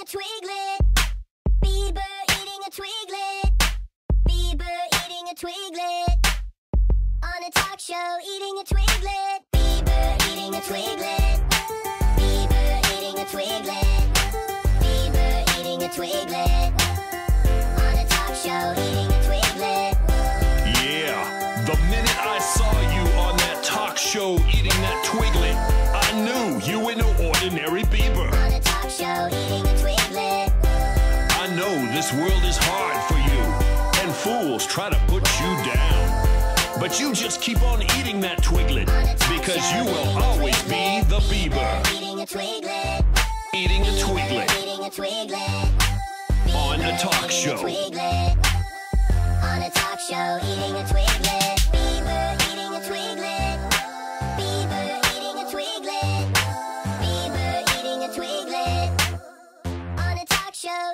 twiglet. Bieber eating a twiglet. Bieber eating a twiglet. On a talk show eating a twiglet. Bieber eating a twiglet. Bieber eating a twiglet. Bieber eating a twiglet. On a talk show eating a twiglet. Yeah, the minute I saw you on that talk show eating that twiglet, I knew you were no ordinary Bieber. On a talk show eating a twiglet. I know this world is hard for you, and fools try to put you down. But you just keep on eating that twiglet, because you will always be the Bieber. Eating a twiglet. Eating a twiglet Eating a twiglet. on the talk show. On a talk show eating a twiglet. Bieber eating a twiglet. Bieber eating a twiglet. Bieber eating a twiglet. On a talk show